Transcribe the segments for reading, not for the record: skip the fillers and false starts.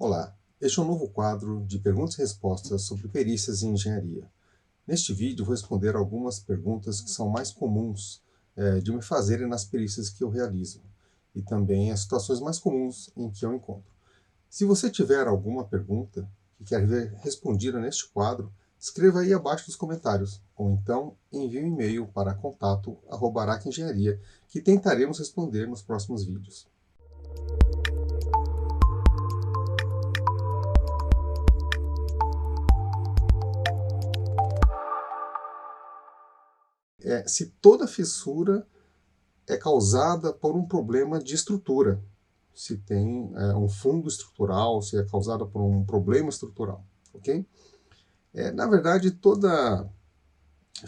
Olá, este é um novo quadro de perguntas e respostas sobre perícias em engenharia. Neste vídeo vou responder algumas perguntas que são mais comuns de me fazerem nas perícias que eu realizo e também as situações mais comuns em que eu encontro. Se você tiver alguma pergunta que quer ver respondida neste quadro, escreva aí abaixo nos comentários ou então envie um e-mail para contato@arakenengenharia que tentaremos responder nos próximos vídeos. Se toda fissura é causada por um problema de estrutura, se tem um fundo estrutural, se é causada por um problema estrutural, ok? Na verdade, toda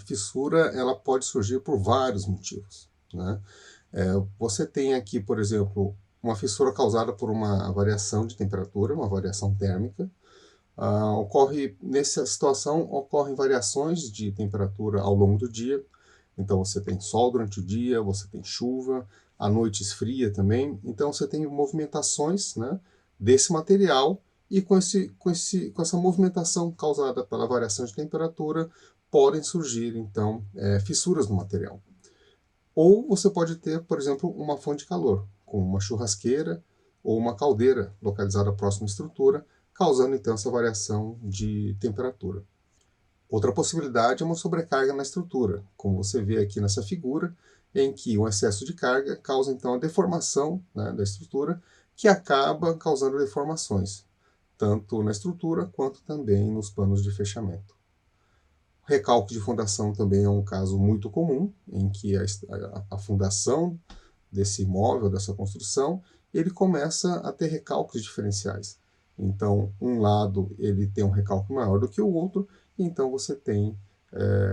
fissura ela pode surgir por vários motivos, né? Você tem aqui, por exemplo, uma fissura causada por uma variação de temperatura, uma variação térmica. Nessa situação, ocorrem variações de temperatura ao longo do dia. Então você tem sol durante o dia, você tem chuva, à noite esfria também. Então você tem movimentações, né, desse material e com essa movimentação causada pela variação de temperatura, podem surgir então fissuras no material. Ou você pode ter, por exemplo, uma fonte de calor, como uma churrasqueira ou uma caldeira localizada próxima à estrutura, causando então essa variação de temperatura. Outra possibilidade é uma sobrecarga na estrutura, como você vê aqui nessa figura, em que o excesso de carga causa então a deformação, né, da estrutura, que acaba causando deformações, tanto na estrutura quanto também nos panos de fechamento. Recalque de fundação também é um caso muito comum, em que a fundação desse imóvel, dessa construção, ele começa a ter recalques diferenciais. Então, um lado ele tem um recalque maior do que o outro, e então você tem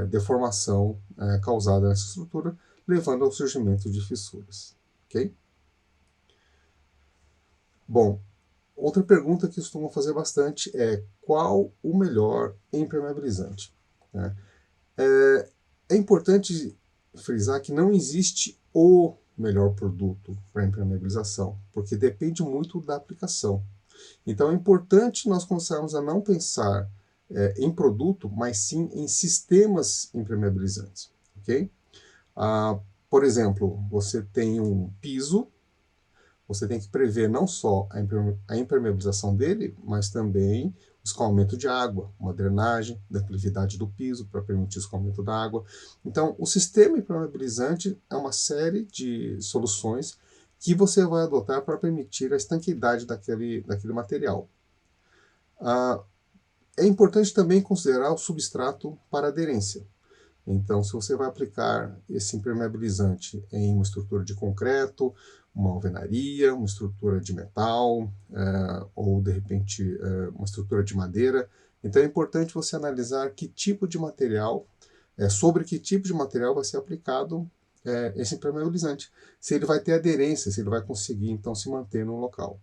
deformação causada nessa estrutura, levando ao surgimento de fissuras. Ok? Bom, outra pergunta que costumam fazer bastante é qual o melhor impermeabilizante? Né? É importante frisar que não existe o melhor produto para impermeabilização, porque depende muito da aplicação. Então é importante nós começarmos a não pensar em produto, mas sim em sistemas impermeabilizantes, ok? Por exemplo, você tem um piso, você tem que prever não só a impermeabilização dele, mas também o escoamento de água, uma drenagem da declividade do piso para permitir o escoamento da água. Então, o sistema impermeabilizante é uma série de soluções que você vai adotar para permitir a estanqueidade daquele material. É importante também considerar o substrato para aderência. Então, se você vai aplicar esse impermeabilizante em uma estrutura de concreto, uma alvenaria, uma estrutura de metal, ou de repente uma estrutura de madeira, então é importante você analisar que tipo de material, sobre que tipo de material vai ser aplicado esse impermeabilizante. Se ele vai ter aderência, se ele vai conseguir então se manter no local.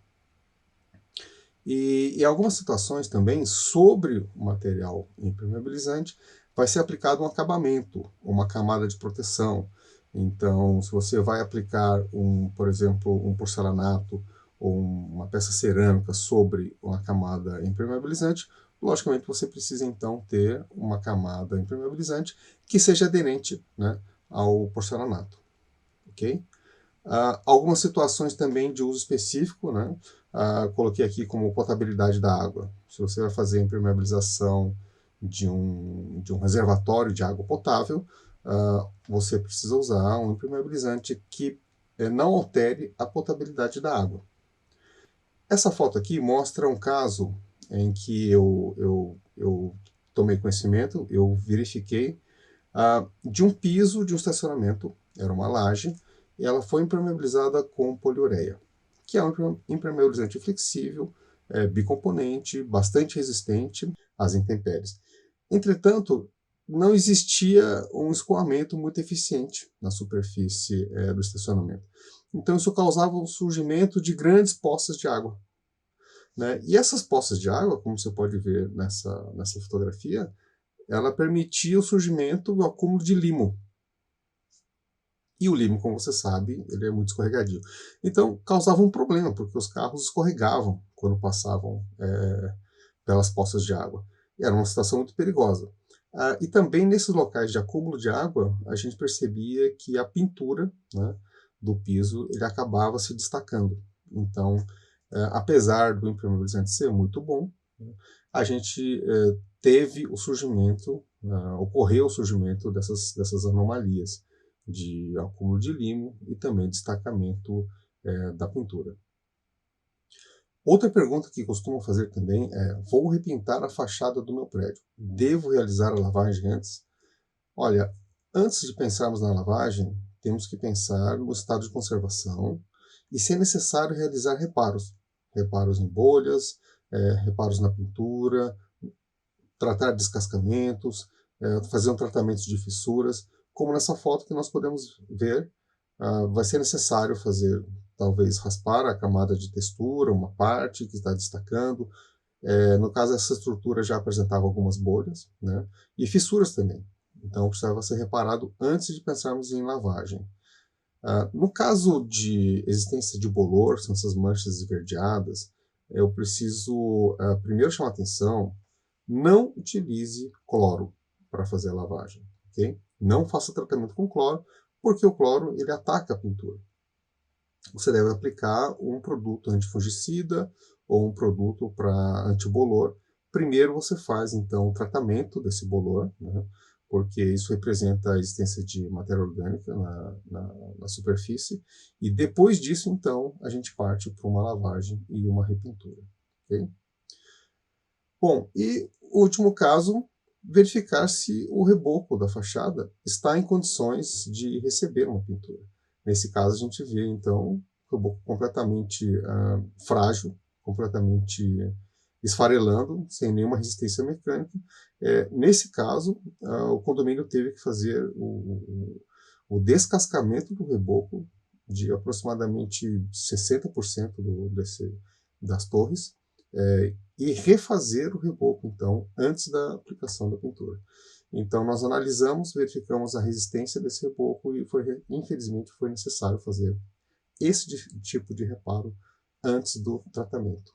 E em algumas situações também, sobre o material impermeabilizante, vai ser aplicado um acabamento, uma camada de proteção. Então, se você vai aplicar, por exemplo, um porcelanato ou uma peça cerâmica sobre uma camada impermeabilizante, logicamente você precisa então ter uma camada impermeabilizante que seja aderente, né, ao porcelanato. Ok? Algumas situações também de uso específico, né? Coloquei aqui como potabilidade da água. Se você vai fazer a impermeabilização de um reservatório de água potável, você precisa usar um impermeabilizante que não altere a potabilidade da água. Essa foto aqui mostra um caso em que eu tomei conhecimento, eu verifiquei de um piso de um estacionamento, era uma laje, e ela foi impermeabilizada com poliureia, que é um impermeabilizante flexível, bicomponente, bastante resistente às intempéries. Entretanto, não existia um escoamento muito eficiente na superfície do estacionamento. Então isso causava o surgimento de grandes poças de água. Né? E essas poças de água, como você pode ver nessa fotografia, ela permitia o surgimento e o acúmulo de limo. E o limo, como você sabe, ele é muito escorregadio. Então, causava um problema, porque os carros escorregavam quando passavam pelas poças de água. E era uma situação muito perigosa. E também nesses locais de acúmulo de água, a gente percebia que a pintura, né, do piso ele acabava se destacando. Então, apesar do impermeabilizante ser muito bom, né, a gente teve o surgimento, ocorreu o surgimento dessas anomalias de acúmulo de limo e também destacamento da pintura. Outra pergunta que costumam fazer também é: vou repintar a fachada do meu prédio. Devo realizar a lavagem antes? Olha, antes de pensarmos na lavagem, temos que pensar no estado de conservação e, se é necessário, realizar reparos. Reparos em bolhas, reparos na pintura, tratar descascamentos, fazer um tratamento de fissuras. Como nessa foto que nós podemos ver, vai ser necessário fazer, talvez, raspar a camada de textura, uma parte que está destacando. No caso, essa estrutura já apresentava algumas bolhas, né? E fissuras também. Então, precisava ser reparado antes de pensarmos em lavagem. No caso de existência de bolor, são essas manchas esverdeadas, eu preciso primeiro chamar atenção: não utilize cloro para fazer a lavagem, ok? Não faça tratamento com cloro, porque o cloro ele ataca a pintura. Você deve aplicar um produto antifungicida ou um produto para antibolor. Primeiro você faz, então, o tratamento desse bolor, né, porque isso representa a existência de matéria orgânica na superfície, e depois disso, então, a gente parte para uma lavagem e uma repintura. Okay? Bom, e o último caso, verificar se o reboco da fachada está em condições de receber uma pintura. Nesse caso, a gente vê, então, o reboco completamente frágil, completamente esfarelando, sem nenhuma resistência mecânica. Nesse caso, o condomínio teve que fazer o descascamento do reboco de aproximadamente 60% das torres, e refazer o reboco, então, antes da aplicação da pintura. Então, nós analisamos, verificamos a resistência desse reboco e, infelizmente, foi necessário fazer esse tipo de reparo antes do tratamento.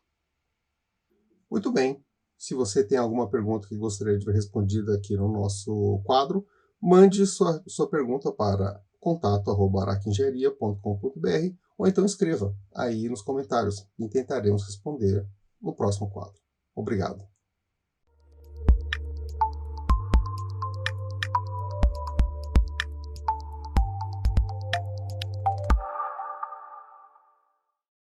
Muito bem. Se você tem alguma pergunta que gostaria de ver respondida aqui no nosso quadro, mande sua pergunta para contato@araquengenharia.com.br ou então escreva aí nos comentários e tentaremos responder no próximo quadro. Obrigado.